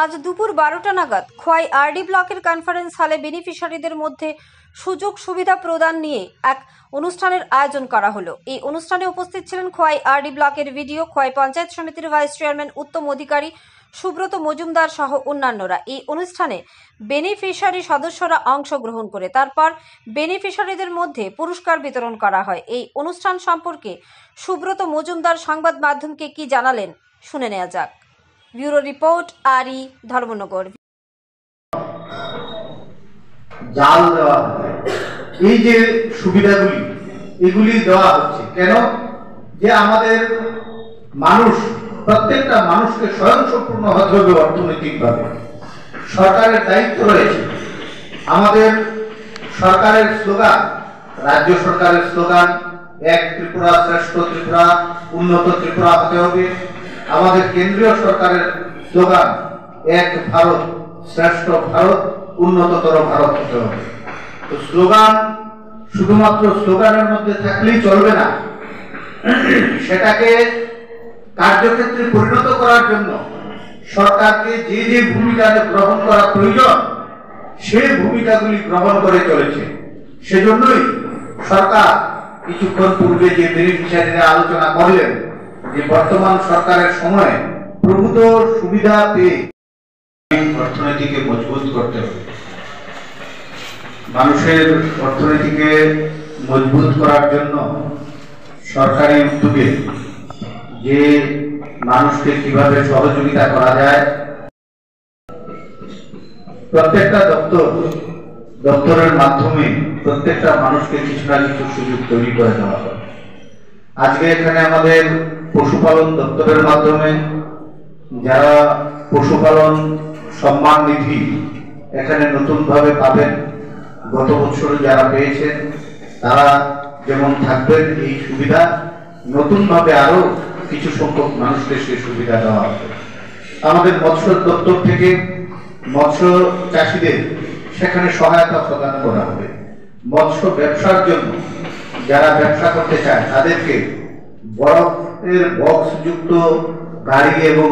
আজ দুপুর 12টা নাগাদ খোয়াই আরডি ব্লকের কনফারেন্স হলে বেনিফিশিয়ারিদের মধ্যে সুযোগ সুবিধা প্রদান নিয়ে এক অনুষ্ঠানের আয়োজন করা হলো। এই অনুষ্ঠানে উপস্থিত ছিলেন খোয়াই আরডি ব্লকের ভিডিও, খোয়াই পঞ্চায়েত সমিতির ভাইস চেয়ারম্যান উত্তম অধিকারী, সুব্রত মজুমদার সহ অন্যান্যরা। এই অনুষ্ঠানে বেনিফিশিয়ারি সদস্যরা অংশগ্রহণ করে তারপর বেনিফিশিয়ারিদের মধ্যে পুরস্কার বিতরণ করা হয়। এই অনুষ্ঠান সম্পর্কে সুব্রত মজুমদার সংবাদ মাধ্যমকে কি জানালেন শুনে নেওয়া যাক। ব্যুরো রিপোর্ট, আরই, ধর্মনগর। জাল দেওয়া হয়, এই যে সুবিধাগুলি এগুলি দেওয়া হচ্ছে কেন? যে আমাদের মানুষ, প্রত্যেকটা মানুষকে স্বয়ংসম্পূর্ণ হতে হবে অর্থনৈতিকভাবে। সরকারের দায়িত্ব রয়েছে। আমাদের সরকারের স্লোগান, রাজ্য সরকারের স্লোগান, এক ত্রিপুরা শ্রেষ্ঠ ত্রিপুরা, উন্নত ত্রিপুরা হতে হবে। আমাদের কেন্দ্রীয় সরকারের স্লোগান, এক ভারত শ্রেষ্ঠ ভারত, উন্নততর ভারত হতে হবে। তো স্লোগান শুধুমাত্র স্লোগানের মধ্যে থাকলেই চলবে না, সেটাকে কার্যক্ষেত্রে পরিণত করার জন্য সরকারকে যে যে ভূমিকা গ্রহণ করা প্রয়োজন সেই ভূমিকাগুলি গ্রহণ করে চলেছে। সেজন্যই সরকার কিছুক্ষণ পূর্বে যে বেনিফিশিয়ারিরা আলোচনা করলেন যে বর্তমান সরকারের সময়ে প্রভূত সুবিধা পেয়ে অর্থনীতিকে মজবুত করতে হবে। মানুষের অর্থনীতিকে মজবুত করার জন্য সরকারি উদ্যোগে যে মানুষকে কিভাবে সহযোগিতা করা যায়, প্রত্যেকটা দপ্তরের মাধ্যমে প্রত্যেকটা মানুষকে কিছু না কিছু সুযোগ তৈরি করে দেওয়া হয়। আজকে এখানে আমাদের পশুপালন দপ্তরের মাধ্যমে যারা পশুপালন সম্মান নিধি এখানে নতুনভাবে পাবেন, গত বছর যারা পেয়েছেন তারা যেমন থাকবেন, এই সুবিধা নতুনভাবে আরো কিছু সংখ্যক মানুষকে সেই সুবিধা দেওয়া হবে। আমাদের মৎস্য দপ্তর থেকে মৎস্য চাষীদের সেখানে সহায়তা প্রদান করা হবে। মৎস্য ব্যবসার জন্য যারা ব্যবসা করতে চায় তাদেরকে বরফের বক্স যুক্ত গাড়ি এবং